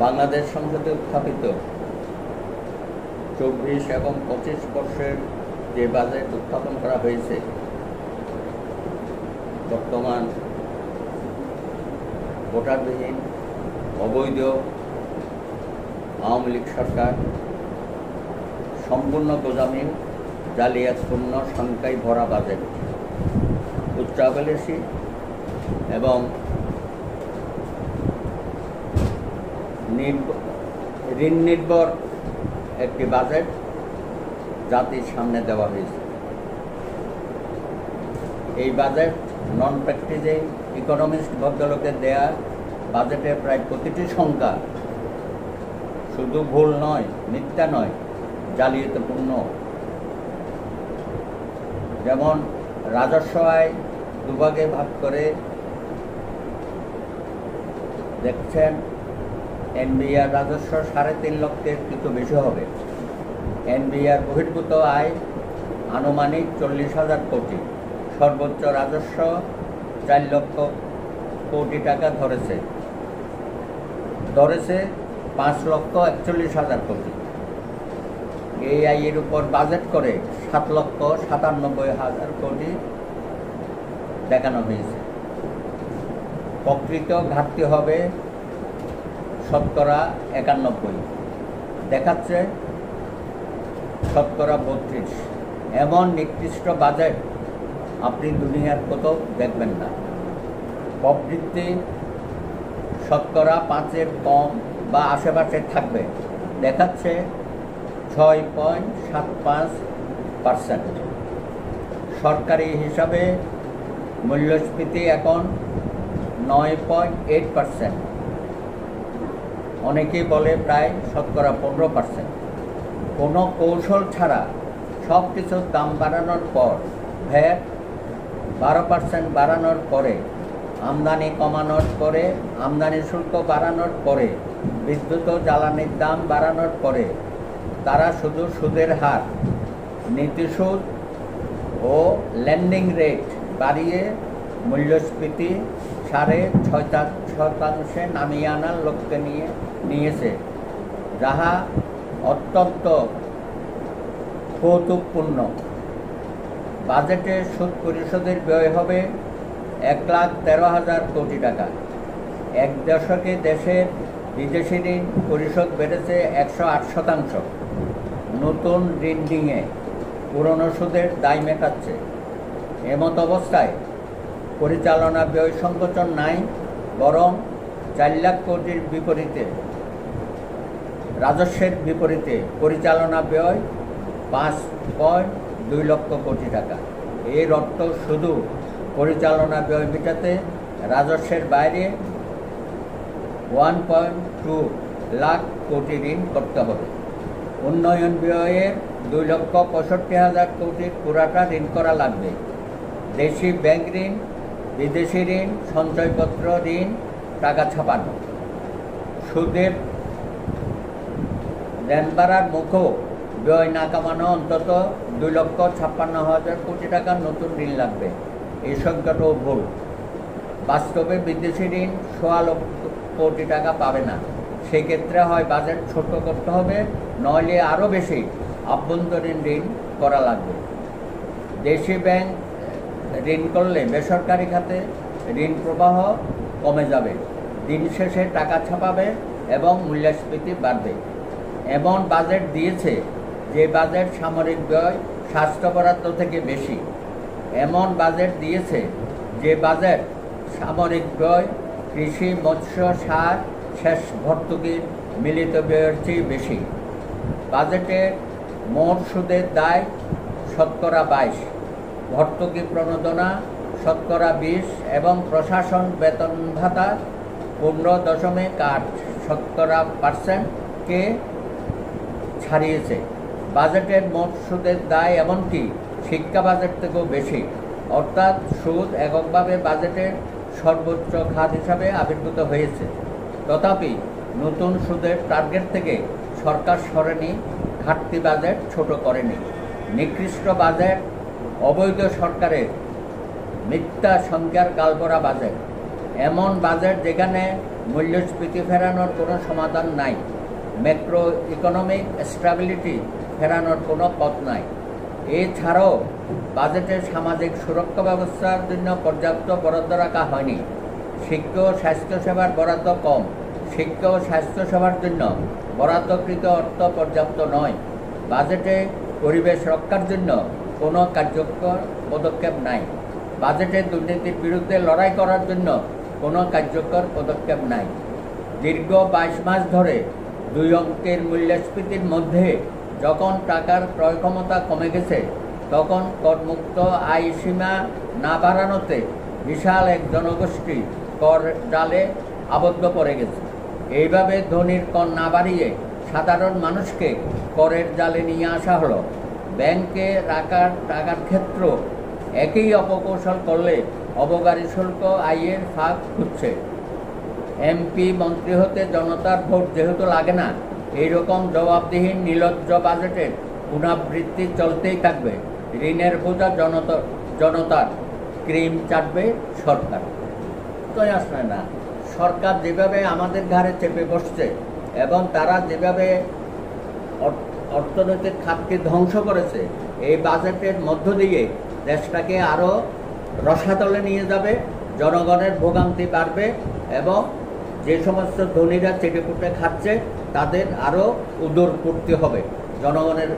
বাংলাদেশ সংসদে উত্থাপিত ২৪ এবং ২৫ বর্ষের যে বাজেট উত্থাপন করা হয়েছে, বর্তমান ভোটারবিহীন অবৈধ আওয়ামী লীগ সরকার সম্পূর্ণ গোজামি জালিয়াতপূর্ণ সংখ্যায় ভরা বাজেট, উচ্চাভিলাষী এবং ঋণ নির্ভর একটি বাজেট জাতির সামনে দেওয়া হয়েছে। এই বাজেট নন প্র্যাকটিসিং ইকোনমিস্ট ভদ্রলোকের দেয়া বাজেটের প্রায় প্রতিটি সংখ্যা শুধু ভুল নয়, মিথ্যা নয়, জালিয়াতিপূর্ণ। যেমন রাজস্ব আয় দুভাগে ভাগ করে দেখছেন, এনবিআর রাজস্ব ৩.৫ লক্ষের কিছু বেশি হবে। এনবিআর বহির্ভূত আয় আনুমানিক ৪০,০০০ কোটি, সর্বোচ্চ রাজস্ব ৪ লক্ষ কোটি টাকা ধরেছে ৫,৪১,০০০ কোটি। এই আয়ের উপর বাজেট করে ৭,৯৭,০০০ কোটি দেখানো হয়েছে। প্রকৃত ঘাটতি হবে ৯১, দেখাচ্ছে ৩২। এমন নিকৃষ্ট বাজেট আপনি দুনিয়ার কোথাও দেখবেন না। প্রবৃদ্ধি ৫%-এর কম বা আশেপাশে থাকবে, দেখাচ্ছে ৬.৭৫%। সরকারি হিসাবে মূল্যস্ফীতি এখন ৯.৮%, অনেকেই বলে প্রায় ১৫%। কোনো কৌশল ছাড়া সব কিছুর দাম বাড়ানোর পর, ভ্যাট ১২% বাড়ানোর পরে, আমদানি কমানোর পরে, আমদানি শুল্ক বাড়ানোর পরে, বিদ্যুৎ ও জ্বালানির দাম বাড়ানোর পরে তারা শুধু সুদের হার, নীতিসুদ ও লেন্ডিং রেট বাড়িয়ে মূল্যস্ফীতি ৬.৫% নামিয়ে আনার লক্ষ্যে নিয়েছে, যাহা অত্যন্ত কৌতুকপূর্ণ। বাজেটে সুদ পরিশোধের ব্যয় হবে ১,১৩,০০০ কোটি টাকা। এক দশকে দেশের বিদেশি ঋণ পরিশোধ বেড়েছে ১০৮%। নতুন ঋণ নিয়ে পুরনো সুদের দায় মেটাচ্ছে। এমত অবস্থায় পরিচালনা ব্যয় সংকোচন নাই, বরং ৪ লাখ কোটির বিপরীতে, রাজস্বের বিপরীতে পরিচালনা ব্যয় ৫.২ লক্ষ কোটি টাকা। এর অর্থ শুধু পরিচালনা ব্যয় মেটাতে রাজস্বের বাইরে ১.২ লাখ কোটি ঋণ করতে হবে। উন্নয়ন ব্যয়ের ২,৬৫,০০০ কোটির পুরাটা ঋণ করা লাগবে। দেশি ব্যাংক ঋণ, বিদেশি ঋণ, সঞ্চয়পত্র ঋণ, টাকা ছাপানো। সুদের দেন বাড়ার মুখেও ব্যয় না কামানো অন্তত ২,৫৬,০০০ কোটি টাকার নতুন ঋণ লাগবে। এই সংখ্যাটাও ভুল। বাস্তবে বিদেশি ঋণ ১৬ লক্ষ কোটি টাকা পাবে না। সেক্ষেত্রে হয় বাজেট ছোট করতে হবে, নইলে আরও বেশি আভ্যন্তরীণ ঋণ করা লাগবে। দেশি ব্যাংক ঋণ করলে বেসরকারি খাতে ঋণ প্রবাহ কমে যাবে, দিন শেষে টাকা ছাপাবে এবং মূল্যস্ফীতি বাড়বে। এমন বাজেট দিয়েছে যে বাজেট সামরিক ব্যয়, স্বাস্থ্য বরাদ্দ থেকে বেশি। এমন বাজেট দিয়েছে যে বাজেট সামরিক ব্যয়, কৃষি, মৎস্য, সার, সেচ ভর্তুকির মিলিত ব্যয়ের চেয়ে বেশি। বাজেটের মোট সুদের দায় ২২%, ভর্তুকি প্রণোদনা ২০% এবং প্রশাসন বেতন ভাতা ১৫.৮% ছাড়িয়েছে। বাজেটের মোট সুদের দায় এমনকি শিক্ষা বাজেট থেকেও বেশি, অর্থাৎ সুদ এককভাবে বাজেটের সর্বোচ্চ খাত হিসাবে আবির্ভূত হয়েছে। তথাপি নতুন সুদের টার্গেট থেকে সরকার সরেনি, ঘাটতি বাজেট ছোট করেনি। নিকৃষ্ট বাজেট, অবৈধ সরকারের মিথ্যা সংখ্যার গালভরা বাজেট, এমন বাজেট যেখানে মূল্যস্ফীতি ফেরানোর কোনো সমাধান নাই, ম্যাক্রো ইকোনমিক স্টেবিলিটি ফেরানোর কোনো পথ নাই। এছাড়াও বাজেটে সামাজিক সুরক্ষা ব্যবস্থার জন্য পর্যাপ্ত বরাদ্দ রাখা হয়নি। শিক্ষা ও স্বাস্থ্যসেবার বরাদ্দ কম, শিক্ষা ও স্বাস্থ্যসেবার জন্য বরাদ্দকৃত অর্থ পর্যাপ্ত নয়। বাজেটে পরিবেশ রক্ষার জন্য কোনো কার্যকর পদক্ষেপ নাই। বাজেটে দুর্নীতির বিরুদ্ধে লড়াই করার জন্য কোনো কার্যকর পদক্ষেপ নাই। দীর্ঘ 22 মাস ধরে 2 অঙ্কের মূল্যস্ফীতির মধ্যে যখন টাকার ক্রয় ক্ষমতা কমে গেছে, তখন করমুক্ত আয় সীমা না বাড়ানোতে বিশাল এক জনগোষ্ঠী কর জালে আবদ্ধ পড়ে গেছে। এইভাবে ধনীর কর না বাড়িয়ে সাধারণ মানুষকে করের জালে নিয়ে আসা হলো। ব্যাংকে রাখার টাকার ক্ষেত্র একই অপকৌশল করলে অবকারী শুল্ক আয়ের ফাঁক খুঁজছে। এমপি মন্ত্রী হতে জনতার ভোট যেহেতু লাগে না, এইরকম জবাবদিহীন নির্লজ্জ বাজেটের পুনরাবৃত্তি চলতেই থাকবে। ঋণের বোঝা জনতার, ক্রিম চাটবে সরকার। তো আসলে না, সরকার যেভাবে আমাদের ঘাড়ে চেপে বসছে এবং তারা যেভাবে অর্থনৈতিক খাতকে ধ্বংস করেছে, এই বাজেটের মধ্য দিয়ে দেশটাকে আরও রসাতলে নিয়ে যাবে, জনগণের ভোগান্তি বাড়বে এবং যে সমস্ত ধনীরা চেটেপুটে খাচ্ছে তাদের আরও উদর পূর্তি হবে, জনগণের